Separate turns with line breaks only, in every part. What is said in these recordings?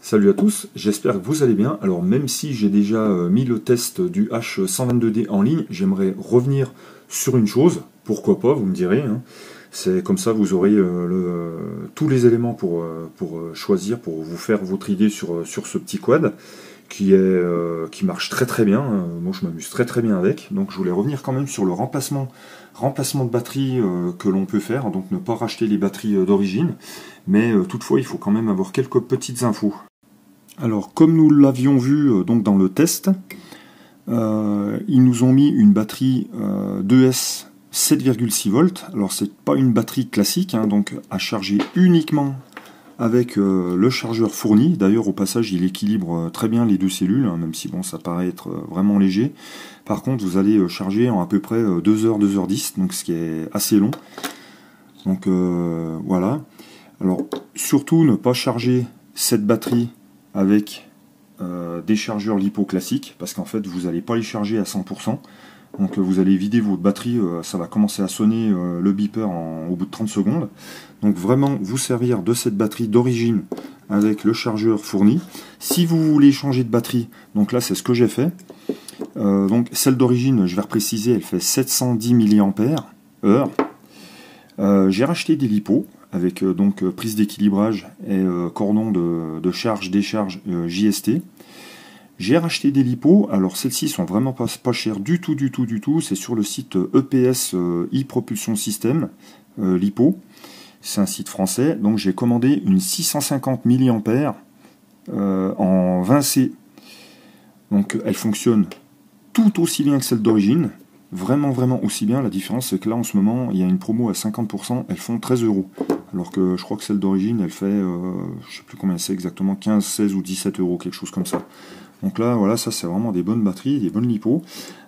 Salut à tous, j'espère que vous allez bien. Alors même si j'ai déjà mis le test du H122D en ligne, j'aimerais revenir sur une chose, pourquoi pas, vous me direz. Hein. C'est comme ça, vous aurez tous les éléments pour choisir, pour vous faire votre idée sur ce petit quad qui marche très très bien. Moi je m'amuse très très bien avec. Donc je voulais revenir quand même sur le remplacement de batterie que l'on peut faire. Donc ne pas racheter les batteries d'origine. Mais toutefois il faut quand même avoir quelques petites infos. Alors, comme nous l'avions vu donc dans le test, ils nous ont mis une batterie 2S 7,6 volts. Alors, c'est pas une batterie classique, hein, donc à charger uniquement avec le chargeur fourni. D'ailleurs, au passage, il équilibre très bien les deux cellules, hein, même si bon, ça paraît être vraiment léger. Par contre, vous allez charger en à peu près 2h, 2h10, donc ce qui est assez long. Donc voilà. Alors, surtout ne pas charger cette batterie avec des chargeurs LiPo classiques, parce qu'en fait vous n'allez pas les charger à 100%, donc vous allez vider votre batterie, ça va commencer à sonner le beeper au bout de 30 secondes. Donc vraiment vous servir de cette batterie d'origine avec le chargeur fourni. Si vous voulez changer de batterie, donc là c'est ce que j'ai fait, donc celle d'origine, je vais repréciser, elle fait 710 mAh. J'ai racheté des LiPo avec donc prise d'équilibrage et cordon de charge-décharge JST. J'ai racheté des LiPo, alors celles-ci sont vraiment pas chères du tout, c'est sur le site EPS e-Propulsion System LiPo, c'est un site français, donc j'ai commandé une 650 mA en 20C. Donc elle fonctionne tout aussi bien que celle d'origine, vraiment aussi bien. La différence c'est que là en ce moment il y a une promo à 50%, elles font 13 €. Alors que je crois que celle d'origine, elle fait, je sais plus combien c'est exactement, 15, 16 ou 17 €, quelque chose comme ça. Donc là, voilà, ça c'est vraiment des bonnes batteries, des bonnes LiPo.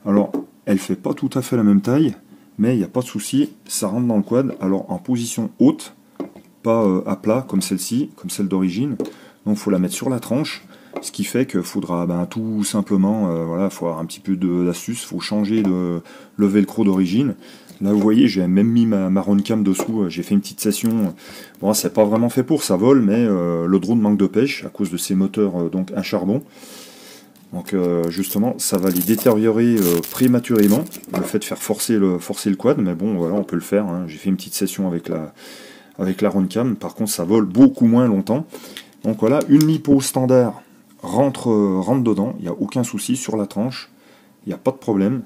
Alors, elle fait pas tout à fait la même taille, mais il n'y a pas de souci, ça rentre dans le quad. Alors en position haute, pas à plat comme celle-ci, comme celle d'origine. Donc il faut la mettre sur la tranche, ce qui fait qu'il faudra tout simplement, voilà, faut avoir un petit peu d'astuce, il faut changer le velcro d'origine. Là, vous voyez, j'ai même mis ma Runcam dessous, j'ai fait une petite session. Bon, c'est pas vraiment fait pour, ça vole, mais le drone manque de pêche à cause de ses moteurs donc à charbon. Donc justement, ça va les détériorer prématurément, le fait de faire forcer le quad, mais bon, voilà, on peut le faire. Hein. J'ai fait une petite session avec la Runcam, par contre, ça vole beaucoup moins longtemps. Donc voilà, une LiPo standard rentre dedans, il n'y a aucun souci sur la tranche, il n'y a pas de problème.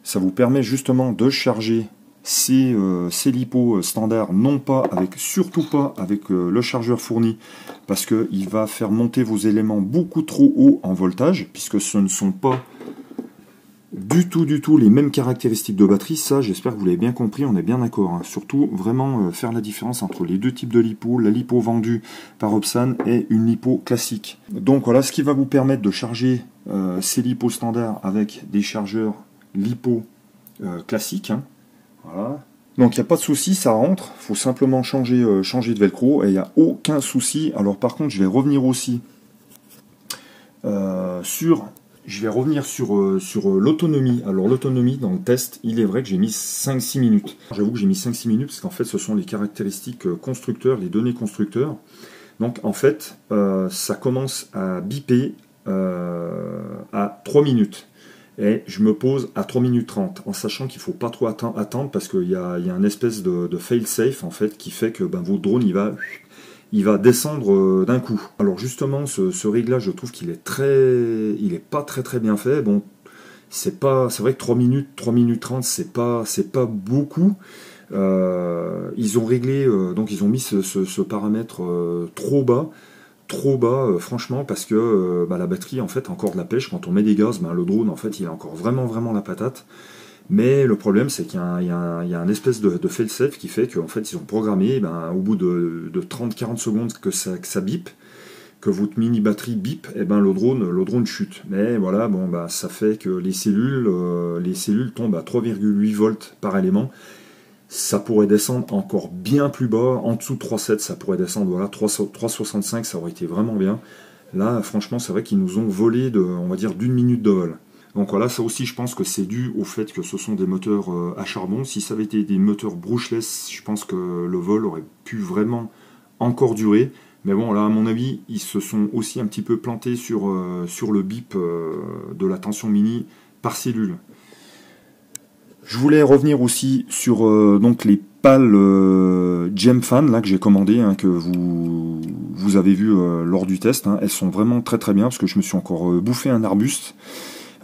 Ça vous permet justement de charger ces LiPo standards, surtout pas avec le chargeur fourni, parce qu'il va faire monter vos éléments beaucoup trop haut en voltage, puisque ce ne sont pas du tout les mêmes caractéristiques de batterie. Ça, j'espère que vous l'avez bien compris, on est bien d'accord. Hein. Surtout, vraiment faire la différence entre les deux types de LiPo, la LiPo vendue par Opsan et une LiPo classique. Donc voilà, ce qui va vous permettre de charger ces LiPo standards avec des chargeurs LiPo classiques. Hein. Voilà. Donc il n'y a pas de souci, ça rentre. Il faut simplement changer de velcro et il n'y a aucun souci. Alors par contre, je vais revenir aussi sur l'autonomie. Alors l'autonomie dans le test, il est vrai que j'ai mis 5-6 minutes. J'avoue que j'ai mis 5-6 minutes parce qu'en fait ce sont les caractéristiques constructeurs, les données constructeurs. Donc en fait, ça commence à biper à 3 minutes. Et je me pose à 3 minutes 30, en sachant qu'il ne faut pas trop attendre parce qu'il y a une espèce de fail-safe en fait qui fait que votre drone il va descendre d'un coup. Alors justement, ce réglage, je trouve qu'il est pas très bien fait. Bon, c'est vrai que 3 minutes 30, c'est pas beaucoup. Ils ont réglé, donc ils ont mis ce paramètre trop bas, franchement, parce que la batterie en fait a encore de la pêche. Quand on met des gaz, le drone en fait il a encore vraiment la patate. Mais le problème c'est qu'il y a un espèce de fail-safe qui fait qu'en fait ils ont programmé au bout de 30-40 secondes que ça bip, que votre mini batterie bip, et le drone chute. Mais voilà, ça fait que les cellules tombent à 3,8 volts par élément. Ça pourrait descendre encore bien plus bas, en dessous de 3,7, ça pourrait descendre, voilà, 3,65, ça aurait été vraiment bien. Là, franchement, c'est vrai qu'ils nous ont volé on va dire, d'une minute de vol. Donc voilà, ça aussi, je pense que c'est dû au fait que ce sont des moteurs à charbon. Si ça avait été des moteurs brushless, je pense que le vol aurait pu vraiment encore durer. Mais bon, là, à mon avis, ils se sont aussi un petit peu plantés sur le bip de la tension mini par cellule. Je voulais revenir aussi sur donc les pales Gemfan là, que j'ai commandées, hein, que vous avez vu lors du test. Hein. Elles sont vraiment très très bien, parce que je me suis encore bouffé un arbuste.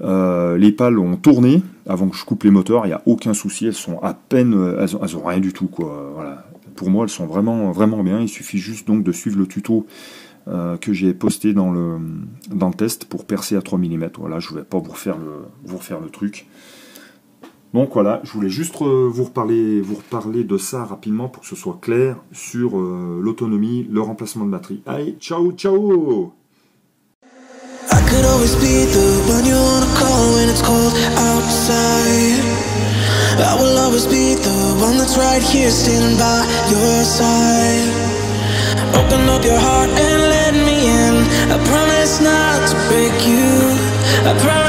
Les pales ont tourné avant que je coupe les moteurs, il n'y a aucun souci, elles sont à peine, elles ont rien du tout, quoi. Voilà. Pour moi, elles sont vraiment, vraiment bien. Il suffit juste donc de suivre le tuto que j'ai posté dans le test pour percer à 3 mm. Voilà, je ne vais pas vous refaire le truc. Donc voilà, je voulais juste vous reparler de ça rapidement pour que ce soit clair sur l'autonomie, le remplacement de batterie. Allez, ciao, ciao!
I could always be the one you wanna call when it's cold outside. I will always be the one that's right here standing by your side. Open up your heart and let me in. I promise not to break you. I promise